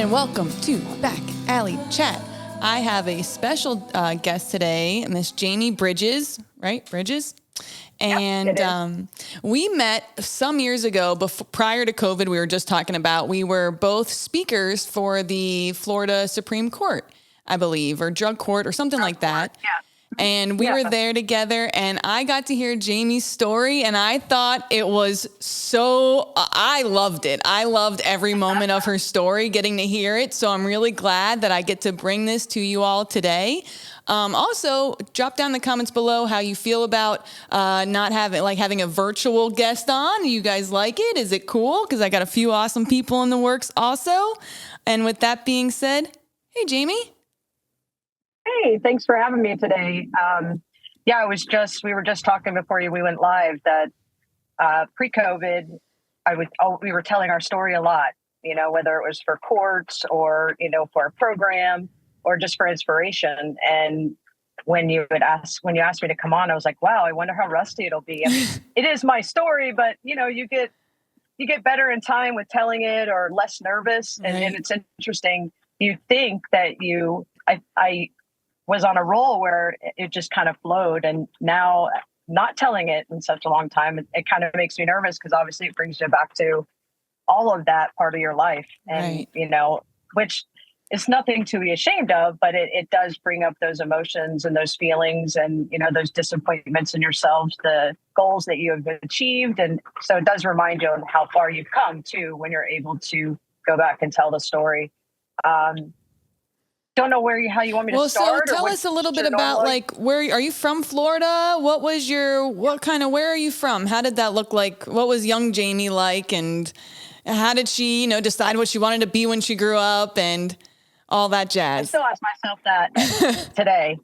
and welcome to Back Alley Chat. I have a special guest today, Miss Jaime Bridges, right? Bridges? And we met some years ago, prior to COVID, we were just talking about, we were both speakers for the Florida Supreme Court, I believe, or drug court or something like that. Yeah. And we were there together, and I got to hear Jaime's story, and I thought it was I loved it. I loved every moment of her story, getting to hear it. So I'm really glad that I get to bring this to you all today. Also, drop down in the comments below how you feel about not having a virtual guest on. You guys like it? Is it cool? Because I got a few awesome people in the works also. And with that being said, hey, Jaime. Hey, thanks for having me today. We were just talking before we went live that pre-COVID, we were telling our story a lot, whether it was for courts or, for a program or just for inspiration. And when you asked me to come on, I was like, wow, I wonder how rusty it'll be. I mean, it is my story, but you get better in time with telling it or less nervous. Right. And it's interesting. You think that I was on a roll where it just kind of flowed. And now not telling it in such a long time, it kind of makes me nervous because obviously it brings you back to all of that part of your life. And, right. Which is nothing to be ashamed of, but it does bring up those emotions and those feelings and, those disappointments in yourselves, the goals that you have achieved. And so it does remind you of how far you've come too, when you're able to go back and tell the story. Don't know how you want me to start. So tell us a little bit about where are you from? Florida? Where are you from? How did that look like? What was young Jaime like? And how did she, decide what she wanted to be when she grew up and all that jazz? I still ask myself that today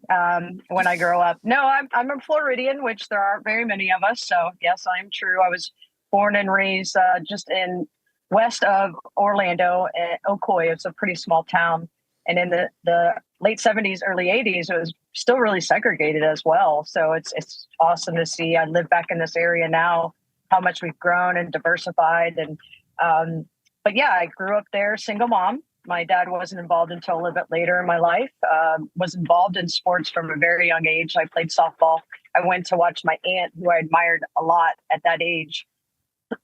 when I grow up. No, I'm a Floridian, which there aren't very many of us. So yes, I am true. I was born and raised just in west of Orlando, Ocoee. It's a pretty small town. And in the late 70s, early 80s, it was still really segregated as well. So it's awesome to see. I live back in this area now, how much we've grown and diversified. And but yeah, I grew up there, single mom. My dad wasn't involved until a little bit later in my life. Was involved in sports from a very young age. I played softball. I went to watch my aunt, who I admired a lot at that age.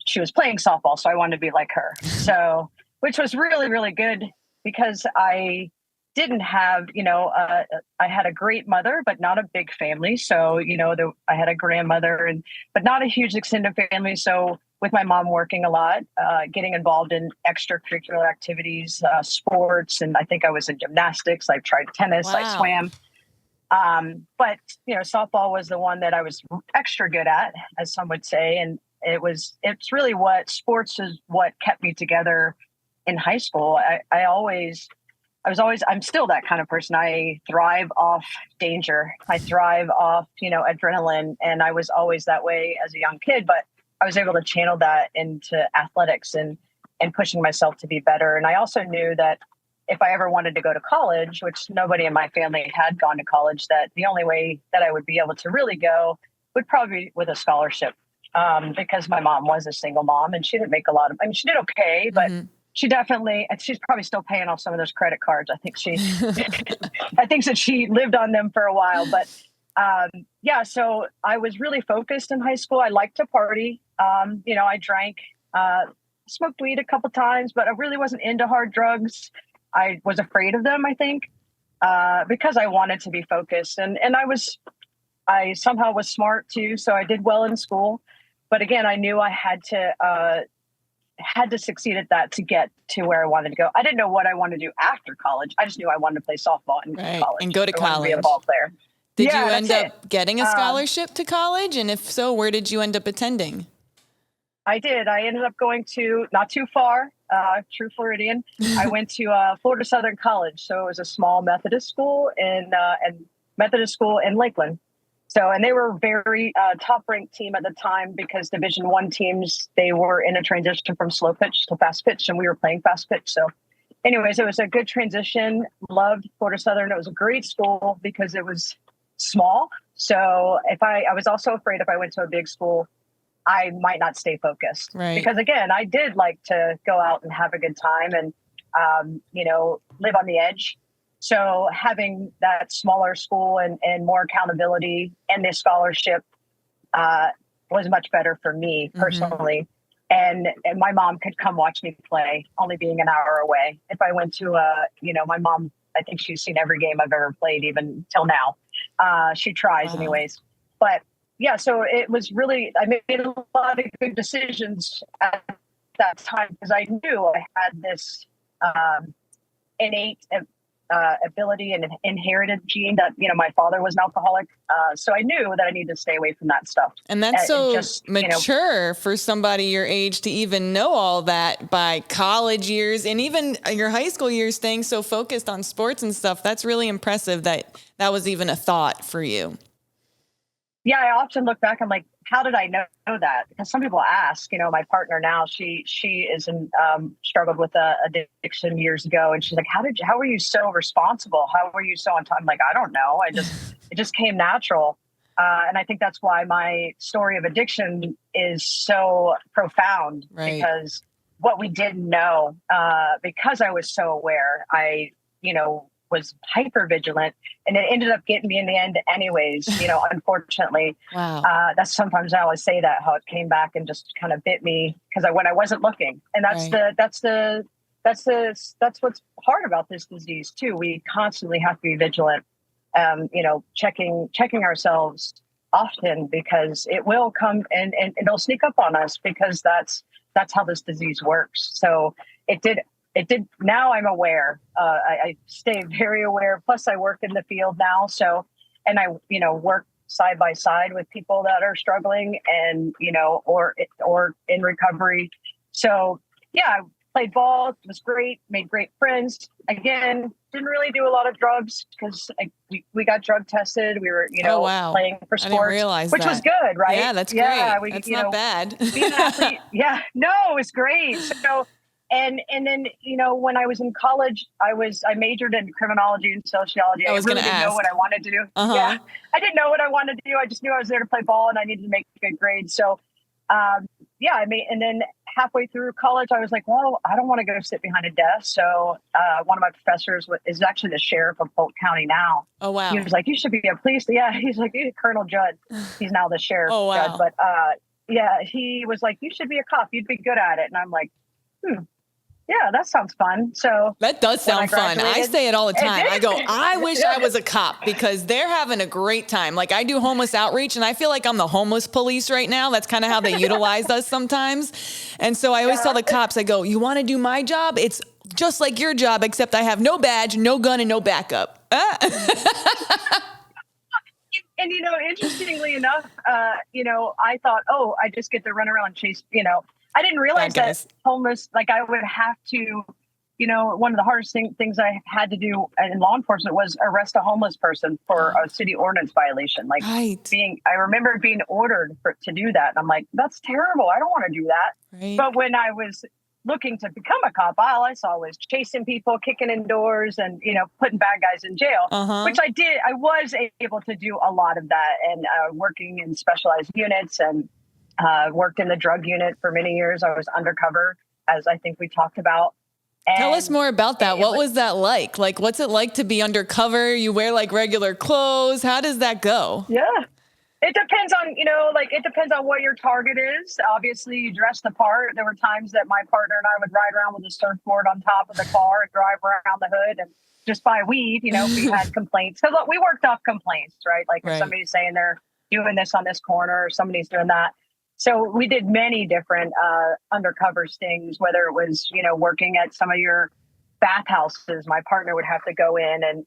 She was playing softball, so I wanted to be like her. So, which was really, really good. Because I didn't have, I had a great mother, but not a big family. So, I had a grandmother, but not a huge extended family. So with my mom working a lot, getting involved in extracurricular activities, sports, and I think I was in gymnastics. I tried tennis, wow. I swam. But, softball was the one that I was extra good at, as some would say. And it's really sports is what kept me together in high school. I'm still that kind of person. I thrive off danger. I thrive off, adrenaline. And I was always that way as a young kid, but I was able to channel that into athletics and pushing myself to be better. And I also knew that if I ever wanted to go to college, which nobody in my family had gone to college, that the only way that I would be able to really go would probably be with a scholarship. Because my mom was a single mom and she didn't make she did okay, but she's probably still paying off some of those credit cards. I think that she lived on them for a while, but so I was really focused in high school. I liked to party. I drank, smoked weed a couple times, but I really wasn't into hard drugs. I was afraid of them, I think, because I wanted to be focused and I somehow was smart too. So I did well in school, but again, I knew I had to succeed at that to get to where I wanted to go. I didn't know what I wanted to do after college. I just knew I wanted to play softball and college. And go to college. Be a ball player. Did you end up getting a scholarship to college? And if so, where did you end up attending? I did. I ended up going to not too far, true Floridian. I went to Florida Southern College. So it was a small Methodist school in Lakeland. So, and they were very top ranked team at the time because Division I teams, they were in a transition from slow pitch to fast pitch and we were playing fast pitch. So anyways, it was a good transition. Loved Florida Southern. It was a great school because it was small. So I was also afraid if I went to a big school, I might not stay focused. Right. Because again, I did like to go out and have a good time. And live on the edge. So having that smaller school and more accountability and this scholarship was much better for me personally. And my mom could come watch me play, only being an hour away. If I went to my mom, I think she's seen every game I've ever played, even till now. She tries anyways. But yeah, so it was really, I made a lot of good decisions at that time because I knew I had this innate ability and inherited gene that, my father was an alcoholic. So I knew that I needed to stay away from that stuff. And that's so mature for somebody your age to even know all that by college years and even your high school years, staying so focused on sports and stuff. That's really impressive that was even a thought for you. Yeah, I often look back, I'm like, how did I know that? Because some people ask, my partner now, she is struggled with addiction years ago. And she's like, how were you so responsible? How were you so on time? I'm like, I don't know. It just came natural. And I think that's why my story of addiction is so profound, because what we didn't know, because I was so aware, I, was hyper vigilant, and it ended up getting me in the end anyways, unfortunately. Wow. That's sometimes I always say that, how it came back and just kind of bit me when I wasn't looking. And that's what's hard about this disease too. We constantly have to be vigilant, checking ourselves often, because it will come and it'll sneak up on us, because that's how this disease works. So it did. Now I'm aware. I stay very aware. Plus I work in the field now. So, and I, work side by side with people that are struggling and, or in recovery. So yeah, I played ball. It was great. Made great friends. Again, didn't really do a lot of drugs because we got drug tested. We were, playing for sports, I didn't realize which was good, right? Yeah, that's great. That's not bad. Being an athlete, yeah, no, it was great. So, and then, when I was in college, I majored in criminology and sociology. I really didn't know what I wanted to do. Yeah, I didn't know what I wanted to do. I just knew I was there to play ball and I needed to make good grades. So, and then halfway through college, I was like, well, I don't want to go sit behind a desk. So one of my professors is actually the sheriff of Polk County now. Oh, wow. He was like, you should be a police. Yeah, he's like, Colonel Judd. He's now the sheriff. Oh, wow. Judd. But he was like, you should be a cop. You'd be good at it. And I'm like, yeah, that sounds fun. So that does sound fun. I say it all the time. I go, I wish I was a cop, because they're having a great time. Like, I do homeless outreach and I feel like I'm the homeless police right now. That's kind of how they utilize us sometimes. And so I always tell the cops, I go, you want to do my job? It's just like your job, except I have no badge, no gun, and no backup. And, interestingly enough, I thought, I just get to run around and chase, I didn't realize that homeless, like I would have to, one of the hardest things I had to do in law enforcement was arrest a homeless person for a city ordinance violation. Like I remember being ordered to do that. And I'm like, that's terrible. I don't want to do that. Right. But when I was looking to become a cop, all I saw was chasing people, kicking in doors and, putting bad guys in jail, which I did. I was able to do a lot of that, and working in specialized units, and worked in the drug unit for many years. I was undercover, as I think we talked about. And tell us more about that. What was that like? Like, what's it like to be undercover? You wear like regular clothes. How does that go? Yeah. It depends on, it depends on what your target is. Obviously, you dress the part. There were times that my partner and I would ride around with a surfboard on top of the car and drive around the hood and just buy weed, if we had complaints. Because we worked off complaints, right? Like if somebody's saying they're doing this on this corner or somebody's doing that. So we did many different undercover stings, whether it was, working at some of your bathhouses. My partner would have to go in and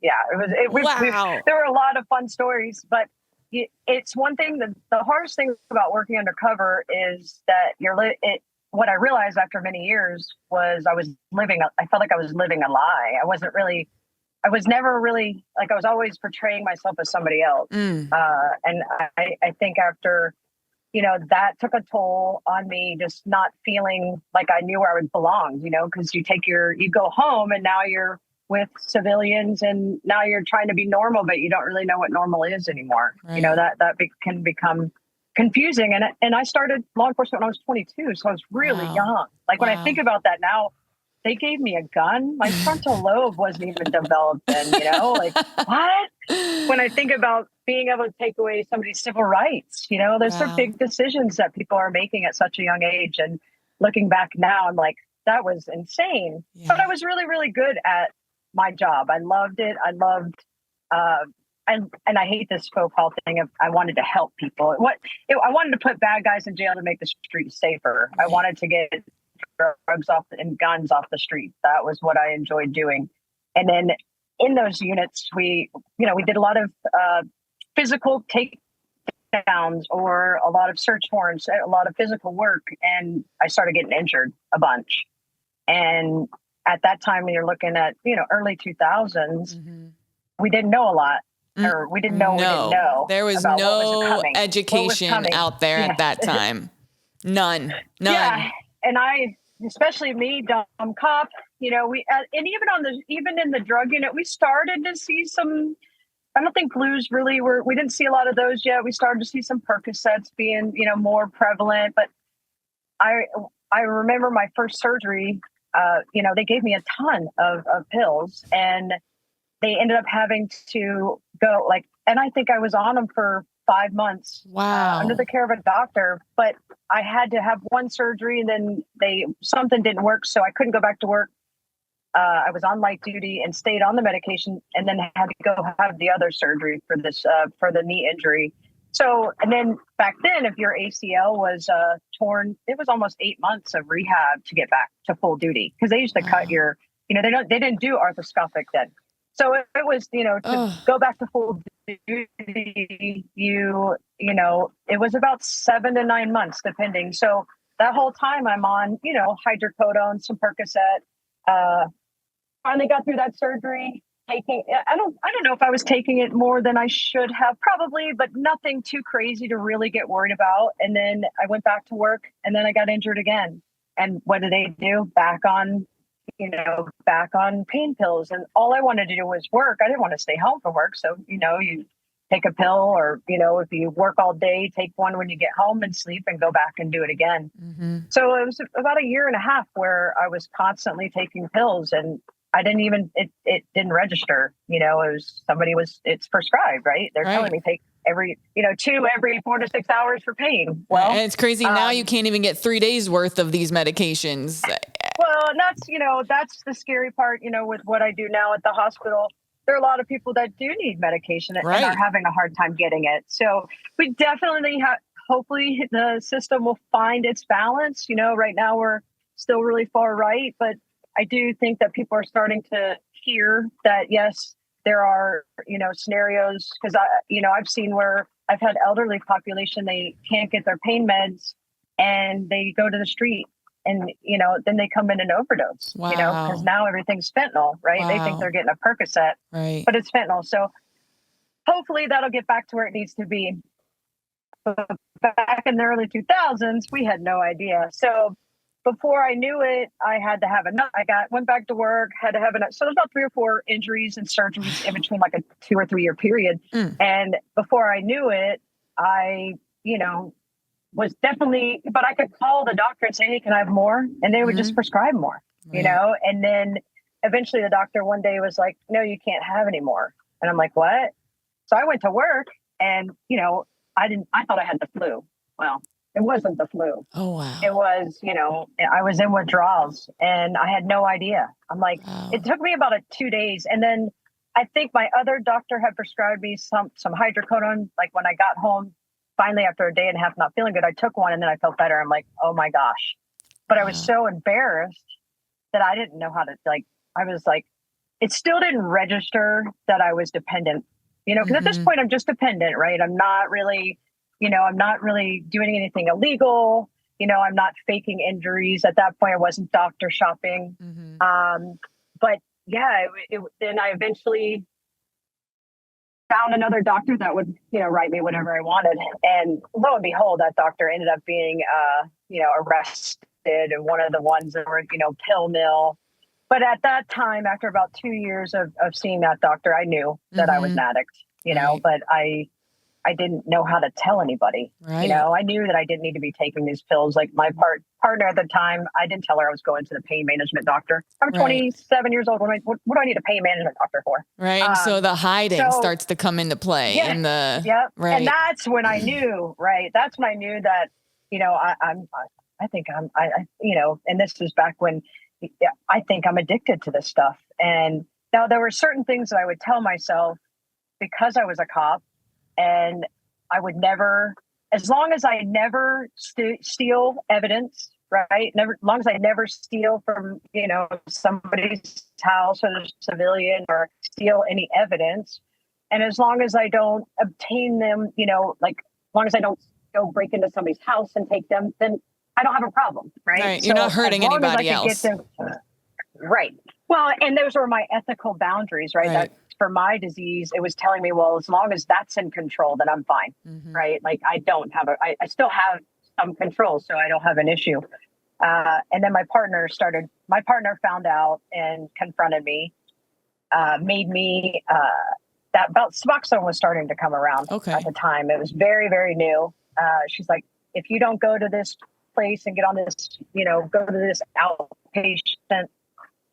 there were a lot of fun stories, but it's one thing that the hardest thing about working undercover is that what I realized after many years was I felt like I was living a lie. I was never really, like, I was always portraying myself as somebody else. And I think after, that took a toll on me, just not feeling like I knew where I would belong, because you go home and now you're with civilians and now you're trying to be normal, but you don't really know what normal is anymore. Right. That can become confusing. And I started law enforcement when I was 22. So I was really young. Like when I think about that now, they gave me a gun. My frontal lobe wasn't even developed then, like what? When I think about being able to take away somebody's civil rights, there's some big decisions that people are making at such a young age. And looking back now, I'm like, that was insane. Yeah. But I was really, really good at my job. I loved it. I loved, and I hate this faux pas thing of I wanted to help people. I wanted to put bad guys in jail to make the streets safer. I wanted to get drugs off and guns off the street. That was what I enjoyed doing. And then in those units, we did a lot of physical takedowns or a lot of search warrants, a lot of physical work. And I started getting injured a bunch. And at that time, when you're looking at, early 2000s, we didn't know a lot. Or we didn't know we didn't know. There was no education out there at that time. None. Yeah. And especially me, dumb cop, and even in the drug unit, we started to see some, I don't think blues really we didn't see a lot of those yet. We started to see some Percocets being, more prevalent. But I remember my first surgery, they gave me a ton of pills, and they ended up having to go and I think I was on them for 5 months. Wow. Under the care of a doctor, but I had to have one surgery and then something didn't work. So I couldn't go back to work. I was on light duty and stayed on the medication and then had to go have the other surgery for this, for the knee injury. So, and then back then, if your ACL was torn, it was almost 8 months of rehab to get back to full duty. Cause they used to cut your, they didn't do arthroscopic then. So it was, to go back to full duty, it was about 7 to 9 months, depending. So that whole time I'm on, hydrocodone, some Percocet, finally got through that surgery, I don't know if I was taking it more than I should have, probably, but nothing too crazy to really get worried about. And then I went back to work and then I got injured again. And what did they do? Back on pain pills. And all I wanted to do was work. I didn't want to stay home from work. So, you take a pill or, if you work all day, take one when you get home and sleep and go back and do it again. Mm-hmm. So it was about a year and a half where I was constantly taking pills and I didn't even, it didn't register, it's prescribed, right? They're telling me take every 2 every 4 to 6 hours for pain. Well, and it's crazy. Now you can't even get 3 days worth of these medications. Well, and that's the scary part, with what I do now at the hospital. There are a lot of people that do need medication and are having a hard time getting it. So we definitely hopefully the system will find its balance. Right now we're still really far right, but I do think that people are starting to hear that, yes, there are, scenarios because I've seen where I've had elderly population, they can't get their pain meds and they go to the street. And, then they come in and overdose, because now everything's fentanyl, right? Wow. They think they're getting a Percocet, but it's fentanyl. So hopefully that'll get back to where it needs to be. But back in the early 2000s, we had no idea. So before I knew it, I had to have went back to work, had to have so there's about 3 or 4 injuries and surgeries in between like a 2 or 3 year period. And before I knew it, I, was definitely, but I could call the doctor and say, hey, can I have more? And they would just prescribe more, and then eventually the doctor one day was like, no, you can't have any more. And I'm like, what? So I went to work and, I thought I had the flu. Well, it wasn't the flu. Oh, wow. It was, I was in withdrawals and I had no idea. I'm like, It took me about 2 days. And then I think my other doctor had prescribed me some hydrocodone. Like when I got home, finally, after a day and a half not feeling good, I took one and then I felt better. I'm like, oh my gosh. But I was so embarrassed that I didn't know how to, I was like, it still didn't register that I was dependent, because at this point I'm just dependent, right? I'm not really, I'm not really doing anything illegal. I'm not faking injuries. At that point, I wasn't doctor shopping. But yeah, then I eventually found another doctor that would, write me whatever I wanted. And lo and behold, that doctor ended up being, arrested and one of the ones that were, pill mill. But at that time, after about 2 years of seeing that doctor, I knew that I was an addict, but I didn't know how to tell anybody. Right. You know, I knew that I didn't need to be taking these pills. Like my partner at the time, I didn't tell her I was going to the pain management doctor. I'm 27 years old. What do I need a pain management doctor for? Right. So the hiding starts to come into play. Yeah. Right. And that's when I knew, right. That's when I knew that, you know, I think you know, and this was back when I think I'm addicted to this stuff. And now there were certain things that I would tell myself because I was a cop, and I would never, as long as I never steal evidence, right? Never, as long as I never steal from, you know, somebody's house or a civilian or steal any evidence. And as long as I don't obtain them, you know, like as long as I don't go break into somebody's house and take them, then I don't have a problem, right? Right. You're not hurting anybody else. Right. Well, and those were my ethical boundaries, right? That for my disease, it was telling me, well, as long as that's in control, then I'm fine, right? Like I still have some control, so I don't have an issue. And then my partner found out and confronted me, made me, that about Suboxone was starting to come around at the time. It was very, very new. She's like, if you don't go to this place and get on this, you know, go to this outpatient,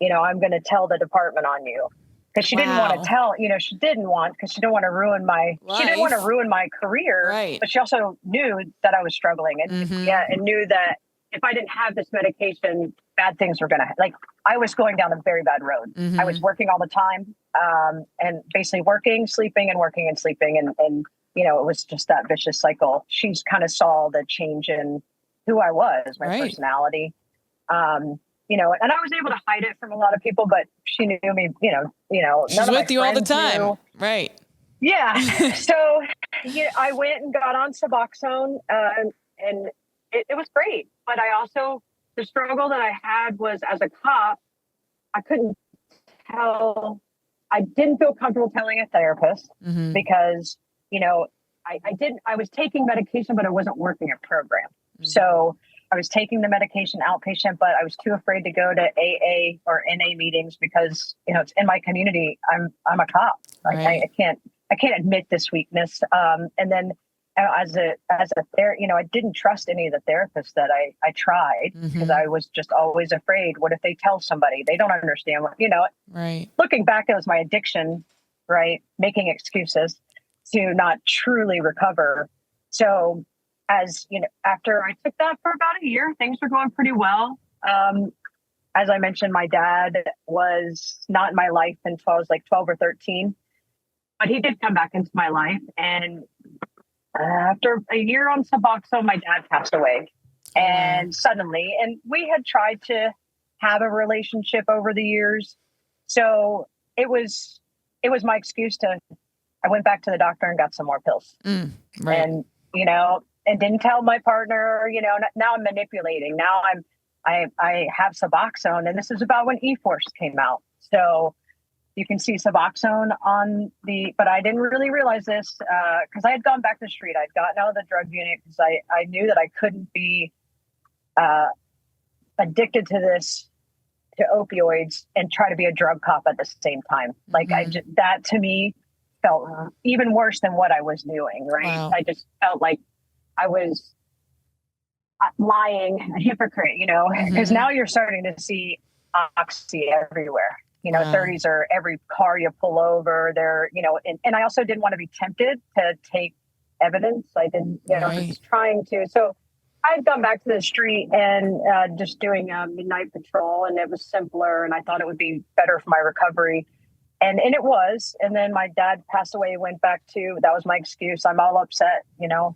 you know, I'm going to tell the department on you. Because she didn't want to tell, you know, she didn't want to ruin my career. Right. But she also knew that I was struggling and and knew that if I didn't have this medication, bad things were going to, like, I was going down a very bad road. I was working all the time, and basically working, sleeping and working and sleeping. And, you know, it was just that vicious cycle. She's kind of saw the change in who I was, my personality. You know, and I was able to hide it from a lot of people, but she knew me, you know, she's with you all the time. Knew. Right. Yeah. So I went and got on Suboxone, and it was great. But I also, the struggle that I had was as a cop, I couldn't tell, I didn't feel comfortable telling a therapist because, you know, I was taking medication, but it wasn't working a program. So I was taking the medication outpatient, but I was too afraid to go to AA or NA meetings because, you know, it's in my community. I'm a cop. Like I can't admit this weakness. And then as a you know, I didn't trust any of the therapists that I tried because I was just always afraid. What if they tell somebody? They don't understand what, you know, looking back, it was my addiction, right? Making excuses to not truly recover. So as you know, after I took that for about a year, things were going pretty well. As I mentioned, my dad was not in my life until I was like 12 or 13, but he did come back into my life. And after a year on Suboxone, my dad passed away, and suddenly, and we had tried to have a relationship over the years. So it was my excuse I went back to the doctor and got some more pills. And, you know, and didn't tell my partner, you know, now I'm manipulating. Now I have Suboxone, and this is about when E-Force came out. So you can see Suboxone but I didn't really realize this because I had gone back to the street. I'd gotten out of the drug unit because I knew that I couldn't be addicted to opioids and try to be a drug cop at the same time. Like that to me felt even worse than what I was doing. Right. Wow. I just felt like I was lying, a hypocrite, you know, because now you're starting to see oxy everywhere. You know, 30s are every car you pull over there, you know, and I also didn't want to be tempted to take evidence. I didn't, you know, I was trying to. So I had gone back to the street and just doing a midnight patrol, and it was simpler, and I thought it would be better for my recovery. And it was. And then my dad passed away, went back to, that was my excuse. I'm all upset, you know.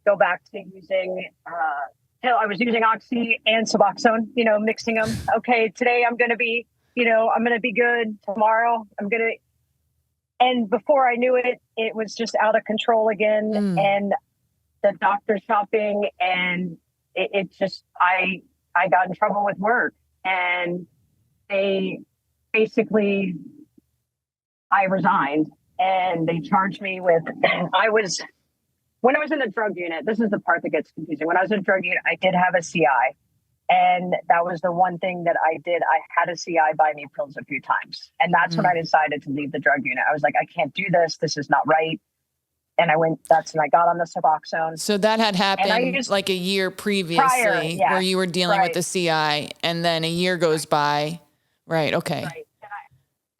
Go back to using, I was using Oxy and Suboxone, you know, mixing them. Okay, today I'm going to be, you know, I'm going to be good. Tomorrow and before I knew it, it was just out of control again. And the doctor shopping, and it just, I got in trouble with work, and they basically, I resigned, and they charged me with, when I was in the drug unit, this is the part that gets confusing. When I was in the drug unit, I did have a CI. And that was the one thing that I did. I had a CI buy me pills a few times. And that's when I decided to leave the drug unit. I was like, I can't do this. This is not right. And that's when I got on the Suboxone. So that had happened like a year previously where you were dealing with the CI, and then a year goes by. Right. Okay. Right.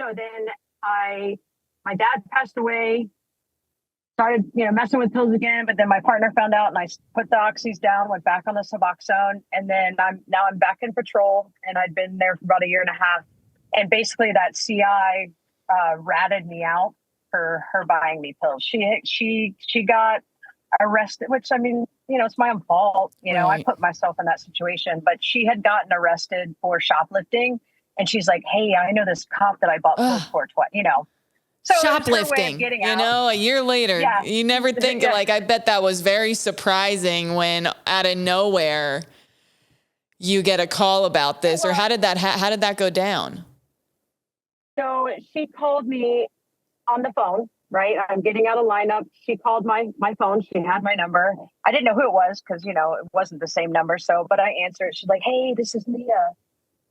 So then my dad passed away, started, messing with pills again, but then my partner found out and I put the oxys down, went back on the Suboxone. And then I'm back in patrol, and I'd been there for about a year and a half. And basically that CI ratted me out for her buying me pills. She got arrested, which, I mean, it's my own fault. I put myself in that situation, but she had gotten arrested for shoplifting. And she's like, hey, I know this cop that I bought pills for, So shoplifting, a year later, you never think like, I bet that was very surprising when out of nowhere you get a call about this, or how did that go down? So she called me on the phone, right? I'm getting out of lineup. She called my phone. She had my number. I didn't know who it was because, it wasn't the same number. But I answered. She's like, hey, this is Leah.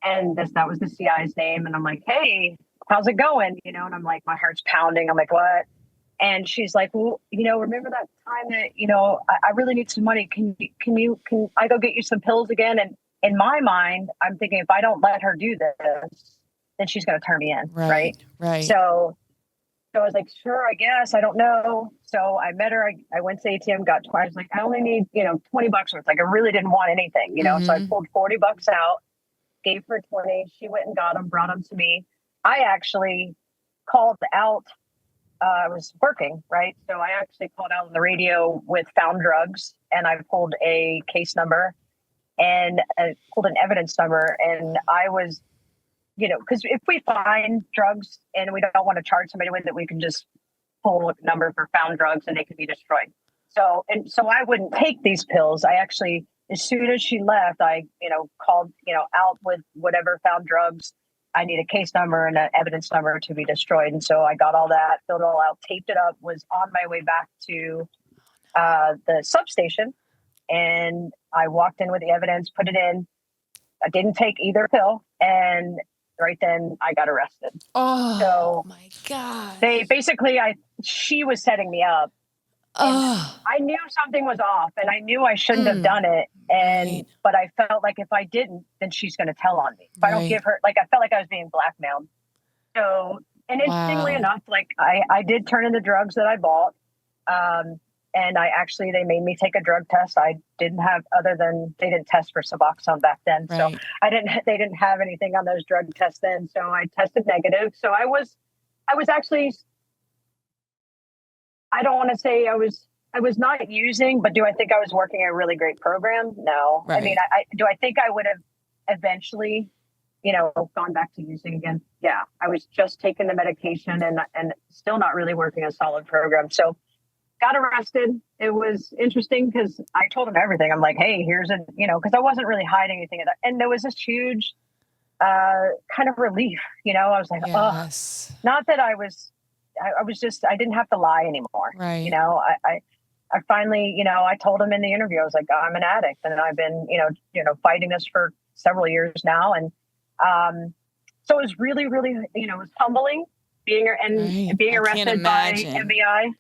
And that was the CI's name. And I'm like, hey, how's it going? And I'm like, my heart's pounding. I'm like, what? And she's like, well, remember that time that, I really need some money. Can I go get you some pills again? And in my mind, I'm thinking, if I don't let her do this, then she's going to turn me in. Right. So I was like, sure, I guess. I don't know. So I met her. I went to ATM, got 20. I was like, I only need, $20 worth. Like, I really didn't want anything, So I pulled $40 out, gave her 20. She went and got them, brought them to me. I actually called out. I was working, right? So I actually called out on the radio with found drugs, and I pulled a case number and pulled an evidence number. And I was, because if we find drugs and we don't want to charge somebody with it, we can just pull a number for found drugs and they can be destroyed. So I wouldn't take these pills. I actually, as soon as she left, I, called, out with whatever found drugs. I need a case number and an evidence number to be destroyed. And so I got all that, filled it all out, taped it up, was on my way back to the substation. And I walked in with the evidence, put it in. I didn't take either pill. And right then I got arrested. Oh, so my God. She was setting me up. I knew something was off, and I knew I shouldn't have done it. But I felt like if I didn't, then she's going to tell on me. If I don't give her, I felt like I was being blackmailed. So, and interestingly enough, I did turn in the drugs that I bought. And they made me take a drug test. I didn't have, they didn't test for Suboxone back then. So they didn't have anything on those drug tests then. So I tested negative. So I was actually, I don't want to say I was not using, but do I think I was working a really great program? No. I mean, do I think I would have eventually, gone back to using again? Yeah. I was just taking the medication and still not really working a solid program. So got arrested. It was interesting because I told him everything. I'm like, hey, here's because I wasn't really hiding anything of that. And there was this huge kind of relief, I was like, yes. Not that I was just, I didn't have to lie anymore. Right. I finally, I told him in the interview, I was like, I'm an addict, and I've been, fighting this for several years now. And so it was really, really, it was humbling being arrested by FBI.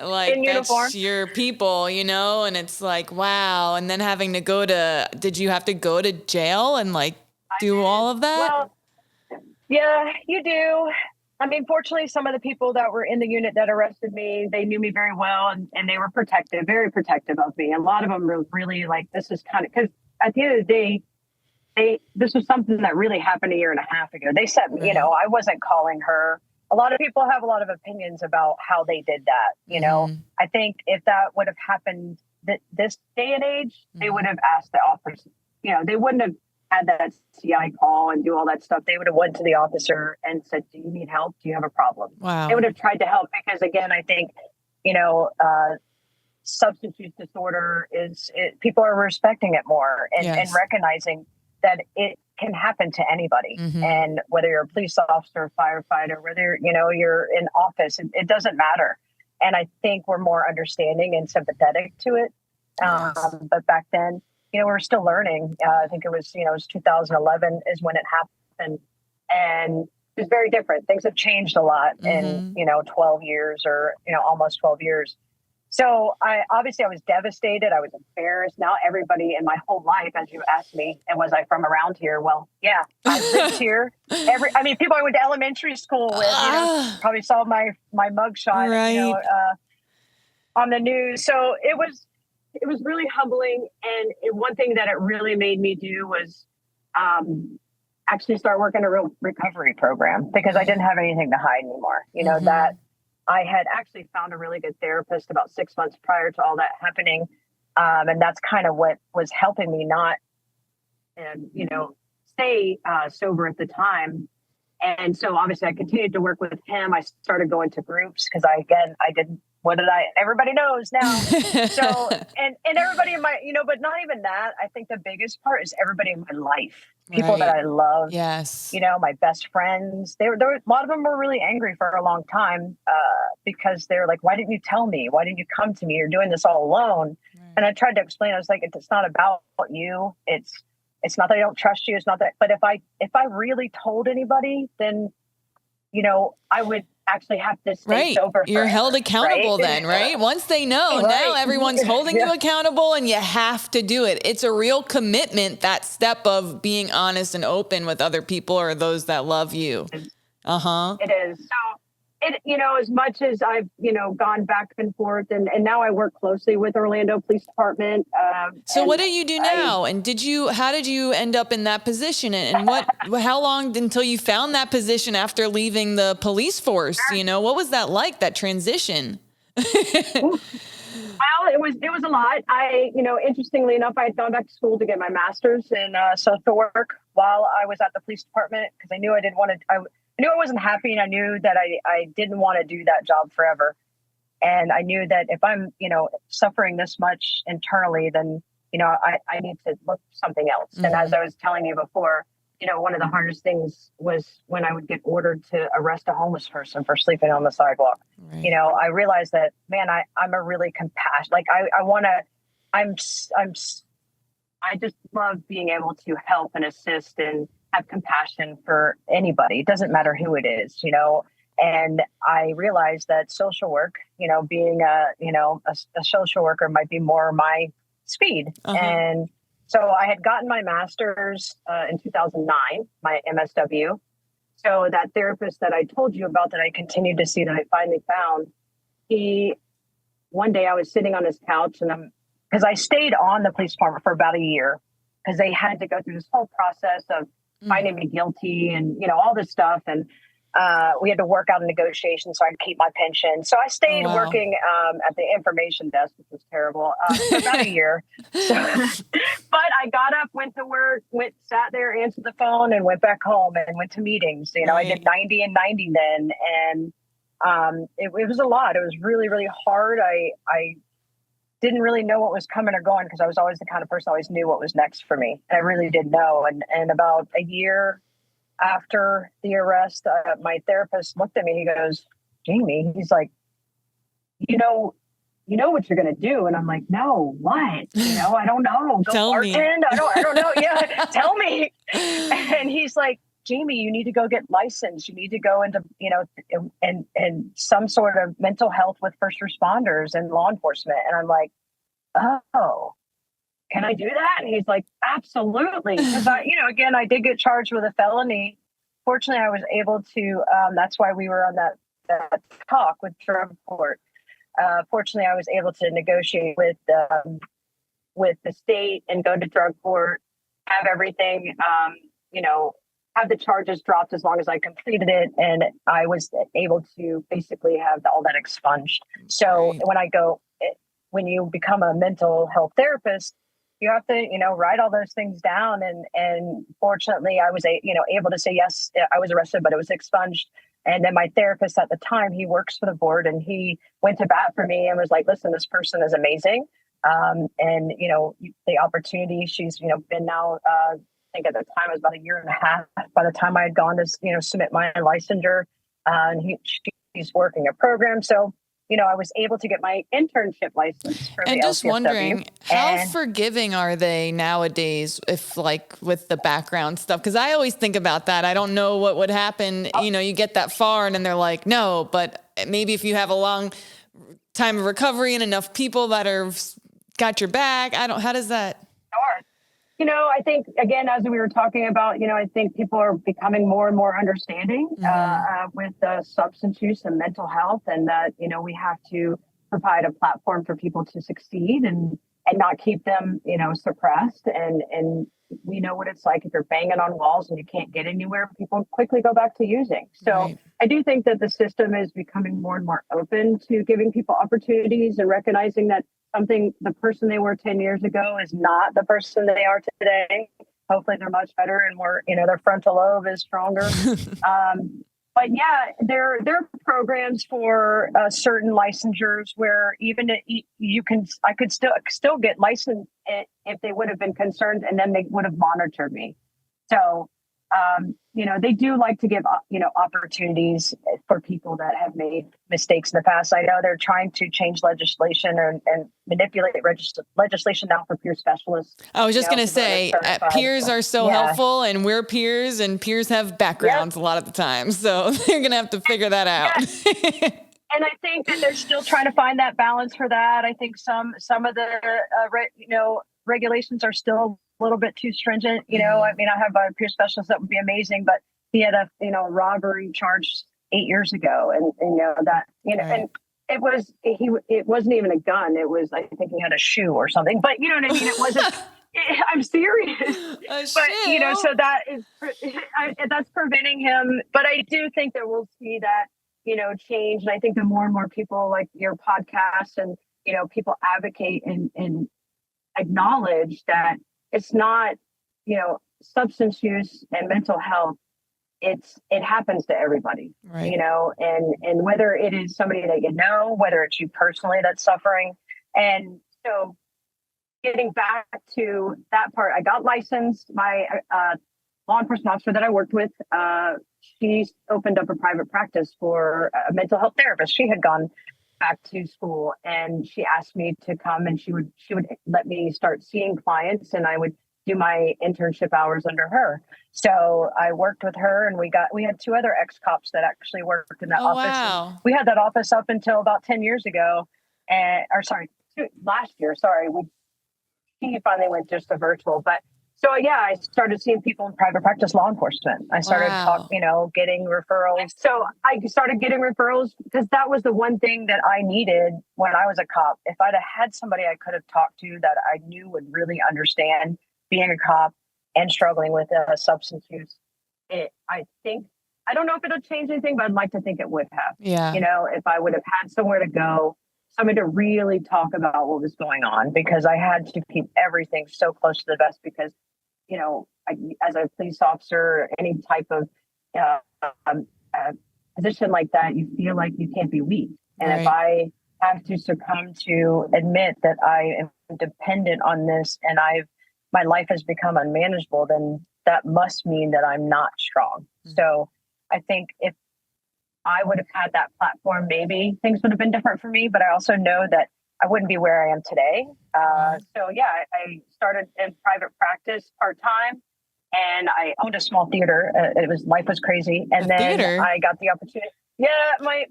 Like, in uniform. That's your people, and it's like, wow. And then having to did you have to go to jail and do all of that? Well, yeah, you do. I mean, fortunately, some of the people that were in the unit that arrested me, they knew me very well, and they were very protective of me. A lot of them were really this is kind of, because at the end of the day, this was something that really happened a year and a half ago. They set me, I wasn't calling her. A lot of people have a lot of opinions about how they did that. I think if that would have happened this day and age, they would have asked the officer, they wouldn't have had that CI call and do all that stuff. They would have went to the officer and said, do you need help? Do you have a problem? Wow. They would have tried to help because, again, I think, substance use disorder people are respecting it more and recognizing that it can happen to anybody. Mm-hmm. And whether you're a police officer, firefighter, whether, you're in office, it doesn't matter. And I think we're more understanding and sympathetic to it. Yes. But back then, we're still learning. I think it was 2011 is when it happened. And is very different. Things have changed a lot in, 12 years or, almost 12 years. So I was devastated. I was embarrassed. Now everybody in my whole life, as you asked me, and was I from around here? Well, yeah, I lived here. People I went to elementary school with, probably saw my mugshot, right. On the news. So it was really humbling. And one thing that it really made me do was actually start working a real recovery program, because I didn't have anything to hide anymore. That I had actually found a really good therapist about 6 months prior to all that happening. And that's kind of what was helping me not, stay sober at the time. And so obviously I continued to work with him. I started going to groups because everybody knows now. So, and everybody in my, but not even that. I think the biggest part is everybody in my life, people that I love. Yes. My best friends, there were a lot of them were really angry for a long time, because they're like, why didn't you tell me? Why didn't you come to me? You're doing this all alone. Right. And I tried to explain, I was like, it's not about you. It's not that I don't trust you. It's not that, but if I really told anybody, then, I would actually have to stay sober forever. You're held accountable then, right? Once they know, now everyone's holding you accountable and you have to do it. It's a real commitment, that step of being honest and open with other people or those that love you. It is. So as much as I've, gone back and forth and now I work closely with Orlando Police Department. So what do you do now? And how did you end up in that position? And how long until you found that position after leaving the police force? What was that like, that transition? Well, it was a lot. Interestingly enough, I had gone back to school to get my master's in social work while I was at the police department, because I knew I didn't want to, I knew I wasn't happy, and I knew that I didn't want to do that job forever. And I knew that if I'm, suffering this much internally, then, I need to look something else. Mm-hmm. And as I was telling you before, one of the hardest things was when I would get ordered to arrest a homeless person for sleeping on the sidewalk. Right. I realized that, man, I'm a really compassionate, like I just love being able to help and assist and have compassion for anybody. It doesn't matter who it is, and I realized that social work, being a social worker might be more my speed. And so I had gotten my master's in 2009, my MSW. So that therapist that I told you about that I continued to see, that I finally found, one day I was sitting on his couch, and because I stayed on the police department for about a year, because they had to go through this whole process of finding me guilty and, all this stuff. And we had to work out a negotiation so I could keep my pension. So I stayed working at the information desk, which was terrible, for about a year. So, but I got up, went to work, sat there, answered the phone, and went back home and went to meetings. I did 90 and 90 then. And it was a lot. It was really, really hard. I didn't really know what was coming or going, because I was always the kind of person who always knew what was next for me. I really did know. And about a year after the arrest, my therapist looked at me. He goes, Jamie, he's like, you know what you're going to do. And I'm like, no, what? I don't know. Go tell me. I don't know. Yeah, tell me. And he's like, Jamie, you need to go get licensed. You need to go into, and some sort of mental health with first responders and law enforcement. And I'm like, oh, can I do that? And he's like, absolutely. Because I did get charged with a felony. Fortunately, I was able to, that's why we were on that talk with drug court. Fortunately, I was able to negotiate with the state and go to drug court, have everything, have the charges dropped as long as I completed it. And I was able to basically have all that expunged. So when you become a mental health therapist, you have to, write all those things down. And fortunately, I was, able to say, yes, I was arrested, but it was expunged. And then my therapist at the time, he works for the board, and he went to bat for me and was like, listen, this person is amazing. And, the opportunity, she's, been now, I think at the time it was about a year and a half by the time I had gone to, submit my licensure, and she's working a program. So I was able to get my internship license for And the just LCSW. wondering, how forgiving are they nowadays if like with the background stuff? Because I always think about that. I don't know what would happen. You get that far and then they're like, no, but maybe if you have a long time of recovery and enough people that are got your back, how does that? Sure. I think, again, as we were talking about, I think people are becoming more and more understanding with substance use and mental health, and that, we have to provide a platform for people to succeed and not keep them, suppressed. And we know what it's like if you're banging on walls and you can't get anywhere, people quickly go back to using. So right. I do think that the system is becoming more and more open to giving people opportunities and recognizing that the person they were 10 years ago is not the person they are today. Hopefully they're much better and more, their frontal lobe is stronger. But yeah, there are programs for certain licensures where even I could still get licensed if they would have been concerned, and then they would have monitored me. So, they do like to give, opportunities for people that have made mistakes in the past. I know they're trying to change legislation and manipulate legislation now for peer specialists. I was just going to say, peers are so helpful, and we're peers, and peers have backgrounds a lot of the time. So they're going to have to figure that out. And I think that they're still trying to find that balance for that. I think some of the, regulations are still a little bit too stringent. I have a peer specialist that would be amazing, but he had a, robbery charge 8 years ago. And and it wasn't even a gun. It was, I think he had a shoe or something, but you know what I mean? It wasn't, I'm serious, but so that is, that's preventing him. But I do think that we'll see that, change. And I think the more and more people like your podcast and, people advocate and acknowledge that it's not, substance use and mental health, it happens to everybody, right. And whether it is somebody that whether it's you personally that's suffering. And so getting back to that part, I got licensed. My law enforcement officer that I worked with, she opened up a private practice for a mental health therapist. She had gone back to school, and she asked me to come, and she would let me start seeing clients, and I would do my internship hours under her. So I worked with her, and we had 2 other ex-cops that actually worked in that office. Wow. We had that office up until about 10 years ago, last year. She finally went just to virtual, but so yeah, I started seeing people in private practice law enforcement. I started getting referrals. So I started getting referrals because that was the one thing that I needed when I was a cop. If I'd have had somebody I could have talked to that I knew would really understand being a cop and struggling with substance use, I don't know if it'll change anything, but I'd like to think it would have. Yeah. If I would have had somewhere to go, somebody to really talk about what was going on, because I had to keep everything so close to the vest because, as a police officer, any type of position like that, you feel like you can't be weak. And right. if I have to succumb to admit that I am dependent on this and my life has become unmanageable, then that must mean that I'm not strong. Mm-hmm. So I think if I would have had that platform, maybe things would have been different for me, but I also know that I wouldn't be where I am today. So yeah, I started in private practice part-time, and I owned a small theater. Life was crazy. And then theater? I got the opportunity. Yeah. My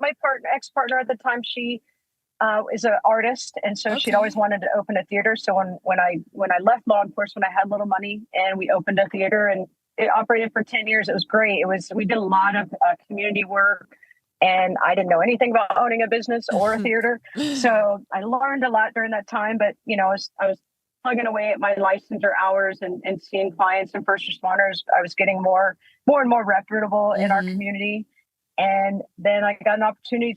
ex-partner at the time, she is an artist. And so she'd always wanted to open a theater. So when I left law enforcement, I had a little money and we opened a theater, and it operated for 10 years. It was great. We did a lot of community work. And I didn't know anything about owning a business or a theater. So I learned a lot during that time. But, I was plugging away at my licensure hours and seeing clients and first responders. I was getting more and more reputable in our community. And then I got an opportunity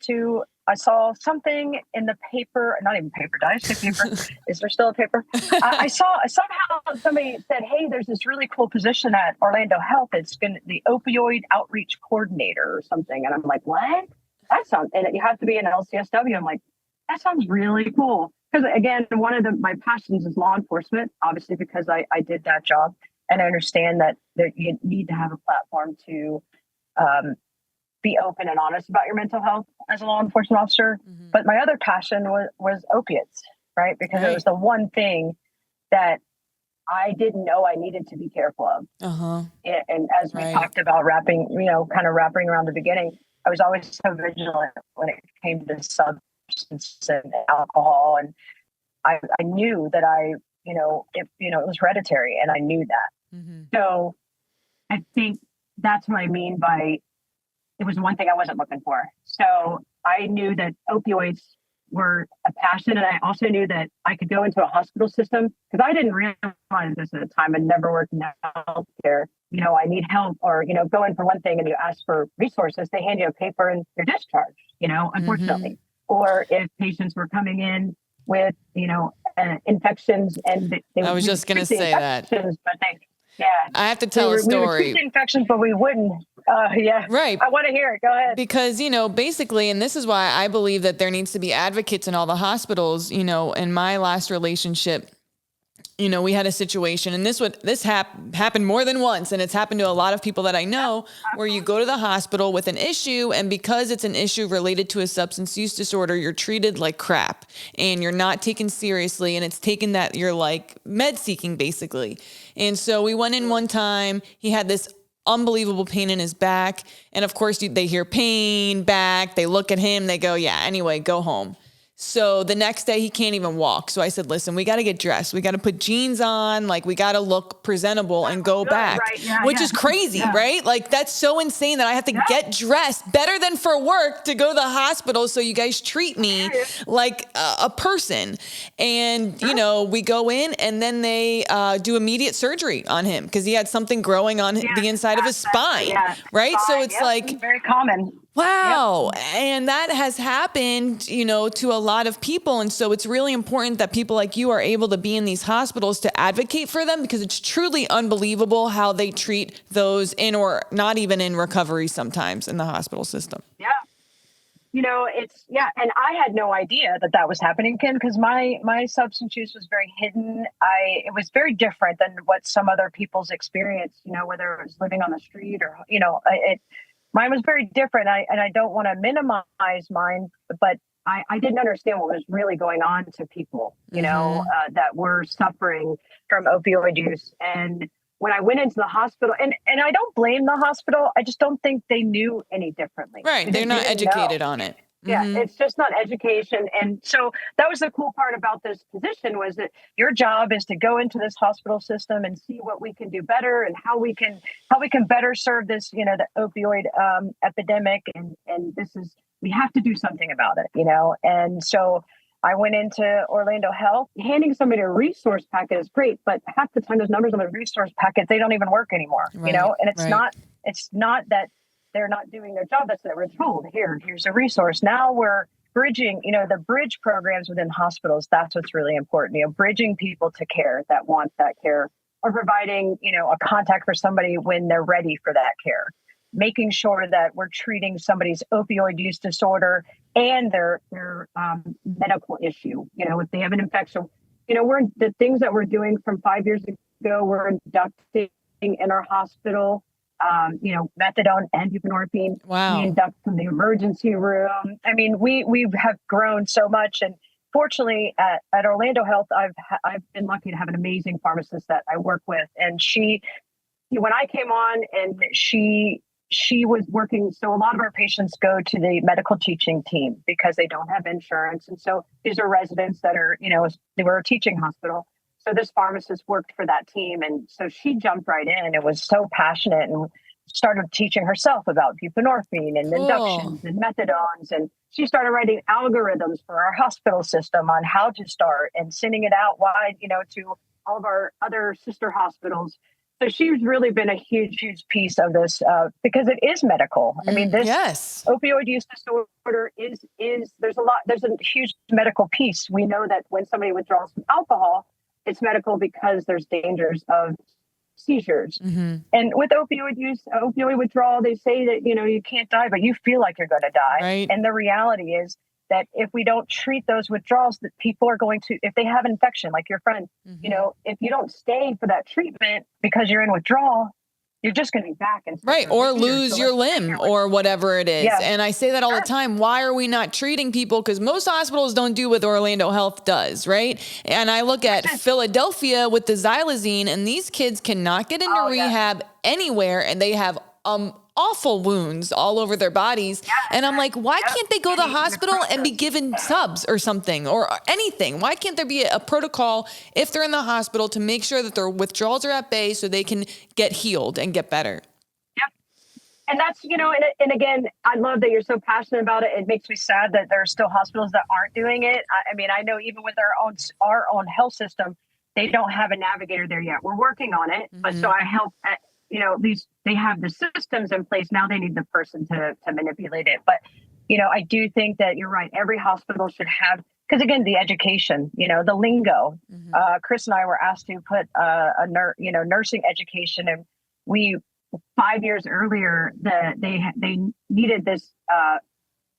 I saw something in the paper, not even paper, did I say paper? Is there still a paper? I saw somehow somebody said, hey, there's this really cool position at Orlando Health. It's been the opioid outreach coordinator or something. And I'm like, what? And you have to be an LCSW. I'm like, that sounds really cool. Because again, one of my passions is law enforcement, obviously, because I did that job. And I understand that you need to have a platform to be open and honest about your mental health as a law enforcement officer. Mm-hmm. But my other passion was opiates, right? Because it was the one thing that I didn't know I needed to be careful of. Uh-huh. And as we talked about wrapping around the beginning, I was always so vigilant when it came to substance and alcohol. And I knew that it was hereditary, and I knew that. Mm-hmm. So I think that's what I mean by it was one thing I wasn't looking for. So I knew that opioids were a passion. And I also knew that I could go into a hospital system because I didn't realize this at the time. I never worked in healthcare. I need help or, go in for one thing and you ask for resources, they hand you a paper and you're discharged, unfortunately. Mm-hmm. Or if patients were coming in with, infections and I was just going to say that. But I have to tell a story. We would treat the infections, but we wouldn't. Right. I want to hear it. Go ahead. Because, basically, and this is why I believe that there needs to be advocates in all the hospitals. In my last relationship, we had a situation, and this happened more than once, and it's happened to a lot of people that I know, where you go to the hospital with an issue, and because it's an issue related to a substance use disorder, you're treated like crap, and you're not taken seriously, and it's taken that you're like med seeking, basically. And so we went in one time, he had this unbelievable pain in his back, and of course they hear pain, back, they look at him, they go, yeah, anyway, go home. So the next day he can't even walk. So I said, listen, we got to get dressed. We got to put jeans on. Like we got to look presentable and go back, which is crazy, right? Like that's so insane that I have to get dressed better than for work to go to the hospital. So you guys treat me like a person. And, we go in and then they do immediate surgery on him because he had something growing on the inside of his spine, right? So it's like very common. Wow. Yep. And that has happened, to a lot of people. And so it's really important that people like you are able to be in these hospitals to advocate for them because it's truly unbelievable how they treat those in or not even in recovery sometimes in the hospital system. Yeah. And I had no idea that was happening, Kim, because my substance use was very hidden. It was very different than what some other people's experience, whether it was living on the street or, mine was very different. And I don't want to minimize mine, but I didn't understand what was really going on to people, that were suffering from opioid use. And when I went into the hospital, and I don't blame the hospital, I just don't think they knew any differently. Right. They're not educated on it. Yeah, it's just not education. And so that was the cool part about this position was that your job is to go into this hospital system and see what we can do better and how we can better serve this, the opioid epidemic. And we have to do something about it, And so I went into Orlando Health. Handing somebody a resource packet is great, but half the time those numbers on the resource packet, they don't even work anymore, And it's not that they're not doing their job. That's what we're told. Here's a resource. Now we're bridging, the bridge programs within hospitals. That's what's really important. Bridging people to care that want that care, or providing, a contact for somebody when they're ready for that care. Making sure that we're treating somebody's opioid use disorder and their medical issue. If they have an infection, we're the things that we're doing from 5 years ago. We're inducting in our hospital. Methadone and buprenorphine. Wow. We induct from the emergency room. I mean, we have grown so much, and fortunately, at Orlando Health, I've been lucky to have an amazing pharmacist that I work with, and when I came on, and she was working. So a lot of our patients go to the medical teaching team because they don't have insurance, and so these are residents that are, they were a teaching hospital. So this pharmacist worked for that team. And so she jumped right in and was so passionate and started teaching herself about buprenorphine and inductions and methadones. And she started writing algorithms for our hospital system on how to start and sending it out wide, to all of our other sister hospitals. So she's really been a huge, huge piece of this because it is medical. I mean, this opioid use disorder is there's a huge medical piece. We know that when somebody withdraws from alcohol, it's medical because there's dangers of seizures. Mm-hmm. And with opioid withdrawal, they say that, you can't die, but you feel like you're going to die. Right. And the reality is that if we don't treat those withdrawals, that people are going to, if they have infection, like your friend, if you don't stay for that treatment because you're in withdrawal, you're just going to be back and right. Or lose your limb or whatever it is. Yeah. And I say that all the time. Why are we not treating people? Because most hospitals don't do what Orlando Health does, right? And I look at Philadelphia with the xylazine, and these kids cannot get into rehab anywhere, and they have awful wounds all over their bodies. Yeah. And I'm like, why can't they go to the hospital and be given subs or something or anything? Why can't there be a protocol if they're in the hospital to make sure that their withdrawals are at bay so they can get healed and get better? And that's, and again, I love that you're so passionate about it. It makes me sad that there are still hospitals that aren't doing it. I mean, I know even with our own health system, they don't have a navigator there yet. We're working on it. But so I help at least they have the systems in place. Now they need the person to manipulate it. But, I do think that you're right. Every hospital should have, because again, the education, the lingo. Chris and I were asked to put nursing education, and 5 years earlier, they needed this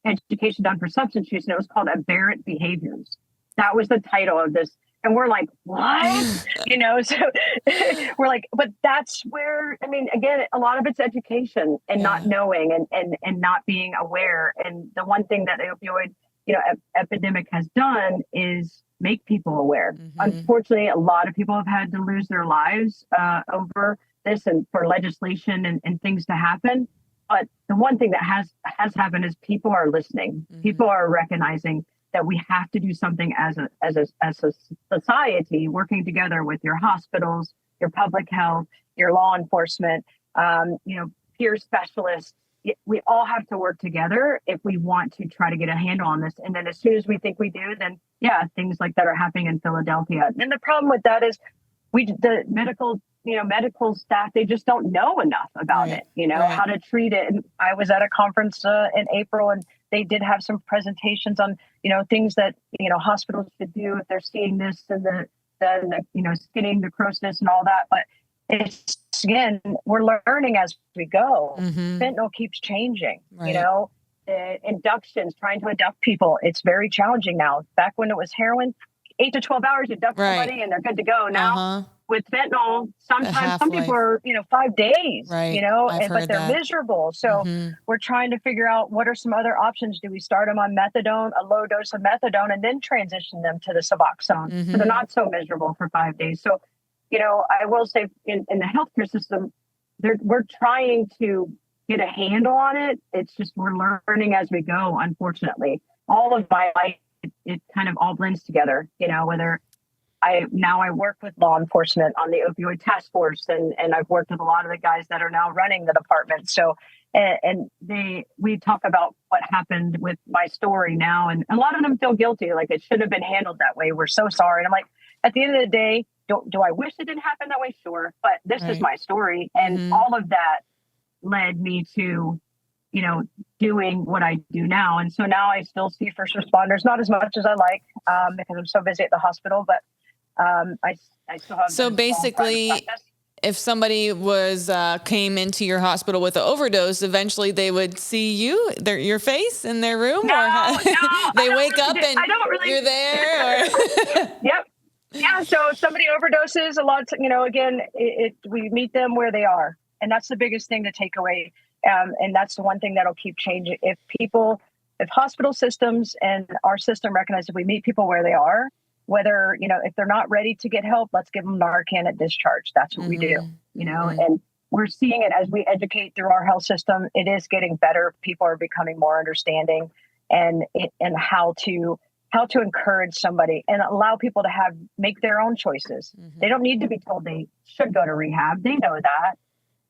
education done for substance use, and it was called aberrant behaviors. That was the title of this. And we're like, what? So we're like, but that's where, I mean, again, a lot of it's education and not knowing and not being aware. And the one thing that the opioid, epidemic has done is make people aware. Unfortunately, a lot of people have had to lose their lives over this and for legislation and things to happen. But the one thing that has happened is people are listening. People are recognizing that we have to do something as a society, working together with your hospitals, your public health, your law enforcement, peer specialists. We all have to work together if we want to try to get a handle on this. And then as soon as we think we do, then things like that are happening in Philadelphia. And the problem with that is the medical staff, they just don't know enough about it, how to treat it. And I was at a conference in April, and they did have some presentations on, things that, hospitals should do if they're seeing this and the skinning, the grossness and all that. But it's, again, we're learning as we go. Fentanyl keeps changing, the inductions, trying to induct people. It's very challenging now. Back when it was heroin, 8 to 12 hours, you induct somebody and they're good to go. Now with fentanyl, sometimes some people are, 5 days, but they're miserable. So we're trying to figure out what are some other options. Do we start them on methadone, a low dose of methadone, and then transition them to the Suboxone so they're not so miserable for 5 days? So, I will say in the healthcare system, we're trying to get a handle on it. It's just we're learning as we go, unfortunately. All of my life, it kind of all blends together, whether I work with law enforcement on the opioid task force, and I've worked with a lot of the guys that are now running the department. So, we talk about what happened with my story now, and a lot of them feel guilty. Like it should have been handled that way. We're so sorry. And I'm like, at the end of the day, do I wish it didn't happen that way? Sure. But this is my story. And all of that led me to, doing what I do now. And so now I still see first responders, not as much as I like, because I'm so busy at the hospital, but I still have. So basically, if somebody came into your hospital with an overdose, eventually they would see your face in their room, they wake up and you're there. Or Yep. Yeah. So if somebody overdoses, a lot, again, we meet them where they are, and that's the biggest thing to take away. And that's the one thing that'll keep changing. If hospital systems and our system recognize if we meet people where they are, whether, if they're not ready to get help, let's give them Narcan at discharge. That's what we do, and we're seeing it as we educate through our health system. It is getting better. People are becoming more understanding and how to encourage somebody and allow people to make their own choices. They don't need to be told they should go to rehab. They know that.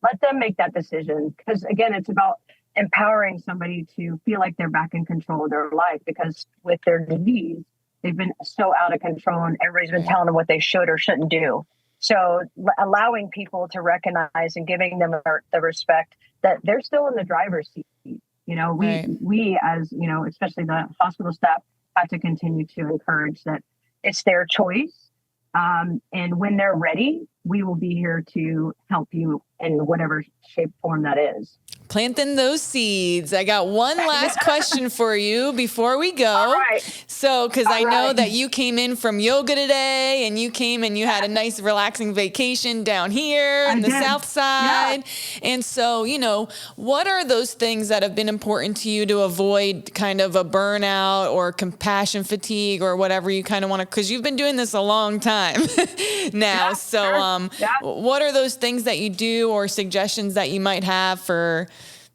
Let them make that decision. Because again, it's about empowering somebody to feel like they're back in control of their life, because with their disease, they've been so out of control and everybody's been telling them what they should or shouldn't do. So allowing people to recognize and giving them the respect that they're still in the driver's seat. We as, especially the hospital staff, have to continue to encourage that it's their choice. And when they're ready, we will be here to help you in whatever shape, form that is. planting those seeds. I got one last question for you before we go. All right. So, because I know that you came in from yoga today and you came and you had a nice relaxing vacation down here in the South Side. Yeah. And so, you know, what are those things that have been important to you to avoid kind of a burnout or compassion fatigue or whatever you kind of want to, because you've been doing this a long time now. Yeah, so, what are those things that you do or suggestions that you might have for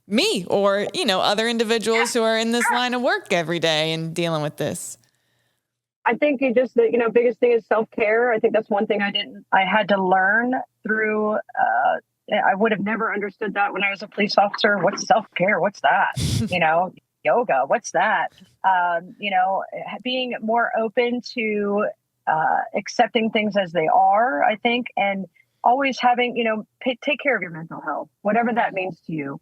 me or, you know, other individuals who are in this line of work every day and dealing with this? I think biggest thing is self-care. I think that's one thing I had to learn through, I would have never understood that when I was a police officer. What's self-care? What's that? Yoga, what's that? Being more open to accepting things as they are, I think, and always having, take care of your mental health, whatever that means to you.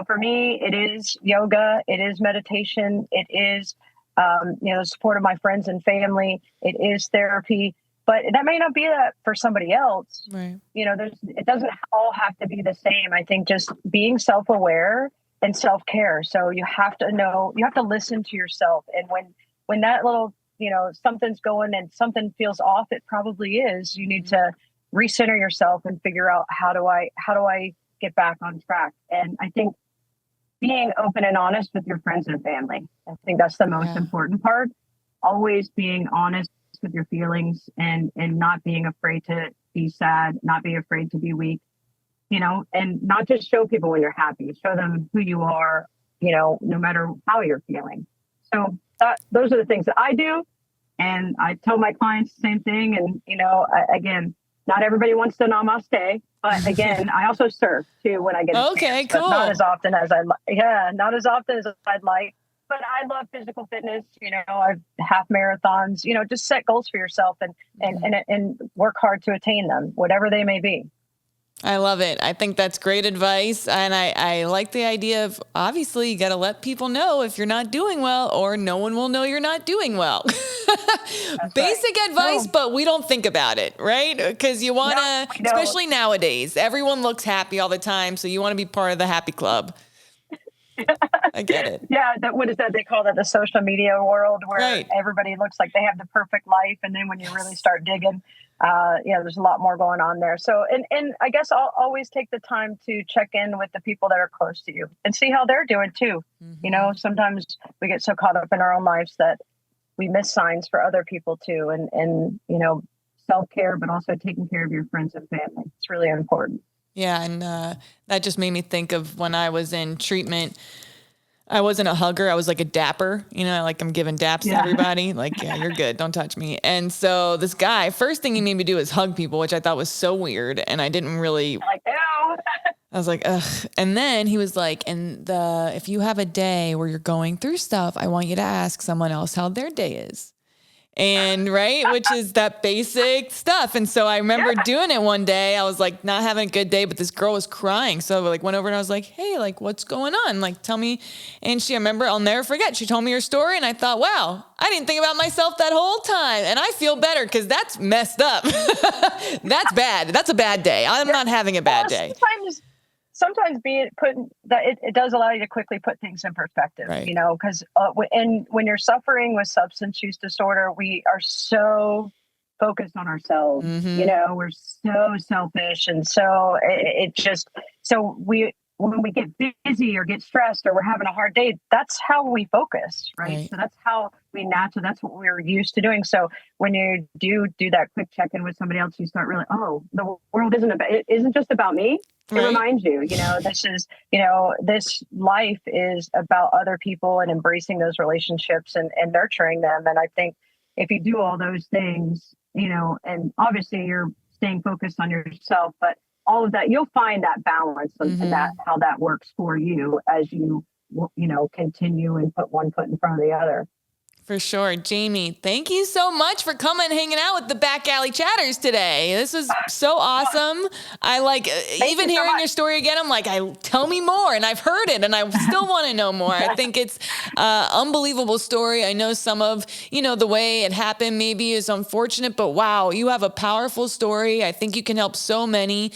For me, it is yoga, it is meditation, it is, the support of my friends and family, it is therapy, but that may not be that for somebody else. Right. It doesn't all have to be the same. I think just being self-aware and self-care. So you have to listen to yourself. And when that little, something's going and something feels off, it probably is, you need to recenter yourself and figure out how do I get back on track. And I think being open and honest with your friends and family, I think that's the most important part. Always being honest with your feelings and not being afraid to be sad, not be afraid to be weak, and not just show people when you're happy, show them who you are, no matter how you're feeling. So those are the things that I do. And I tell my clients the same thing. And, again, not everybody wants to namaste, but again, I also serve too when I get a chance, cool. Not as often as I'd like, but I love physical fitness. I've half marathons, just set goals for yourself and work hard to attain them, whatever they may be. I love it. I think that's great advice. And I like the idea of, obviously, you got to let people know if you're not doing well, or no one will know you're not doing well. Basic advice, but we don't think about it, right? Because you want to, especially nowadays, everyone looks happy all the time. So you want to be part of the happy club. I get it. Yeah. What is that? They call that the social media world, where everybody looks like they have the perfect life. And then when you really start digging, there's a lot more going on there. So, and I guess I'll always take the time to check in with the people that are close to you and see how they're doing too. Mm-hmm. Sometimes we get so caught up in our own lives that we miss signs for other people too. And self-care, but also taking care of your friends and family. It's really important. Yeah. And that just made me think of when I was in treatment. I wasn't a hugger. I was like a dapper, like I'm giving daps to everybody. Like, yeah, you're good. Don't touch me. And so this guy, first thing he made me do is hug people, which I thought was so weird. And I didn't really, I was like, ugh. And then he was like, if you have a day where you're going through stuff, I want you to ask someone else how their day is. And which is that basic stuff. And so I remember doing it one day. I was like not having a good day, but this girl was crying. So I went over and I was like, hey, what's going on? Tell me. And I remember, I'll never forget. She told me her story and I thought, wow, I didn't think about myself that whole time. And I feel better because that's messed up. That's bad. That's a bad day. I'm not having a bad day. Sometimes it does allow you to quickly put things in perspective, because when you're suffering with substance use disorder, we are so focused on ourselves, we're so selfish. And so when we get busy or get stressed or we're having a hard day, that's how we focus, right? So that's how that's what we're used to doing. So when you do that quick check-in with somebody else, you start really, the world isn't just about me. It reminds you, this life is about other people and embracing those relationships and nurturing them. And I think if you do all those things, and obviously you're staying focused on yourself, but all of that, you'll find that balance and how that works for you as you continue and put one foot in front of the other. For sure. Jamie, thank you so much for coming and hanging out with the Back Alley Chatters today. This was so awesome. I like, even hearing your story again, I'm like, tell me more. And I've heard it and I still want to know more. I think it's unbelievable story. I know some of, the way it happened maybe is unfortunate, but wow, you have a powerful story. I think you can help so many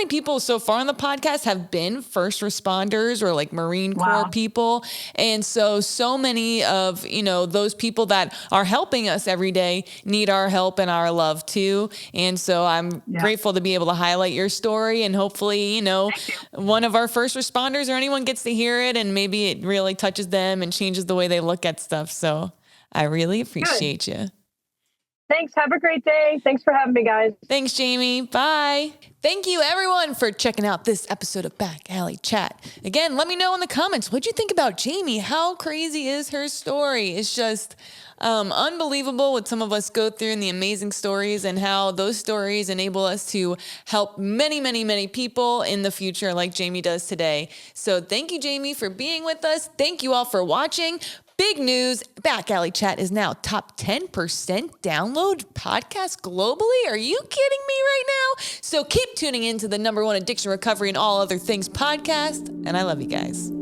people so far on the podcast have been first responders or like Marine Corps people. And so many of, those people that are helping us every day need our help and our love too. And so I'm grateful to be able to highlight your story, and hopefully, one of our first responders or anyone gets to hear it and maybe it really touches them and changes the way they look at stuff. So I really appreciate you. Thanks. Have a great day. Thanks for having me, guys. Thanks, Jamie. Bye. Thank you, everyone, for checking out this episode of Back Alley Chat. Again, let me know in the comments, what'd you think about Jamie? How crazy is her story? It's just unbelievable what some of us go through and the amazing stories and how those stories enable us to help many, many, many people in the future like Jamie does today. So thank you, Jamie, for being with us. Thank you all for watching. Big news, Back Alley Chat is now top 10% download podcast globally. Are you kidding me right now? So keep tuning in to the #1 addiction recovery and all other things podcast. And I love you guys.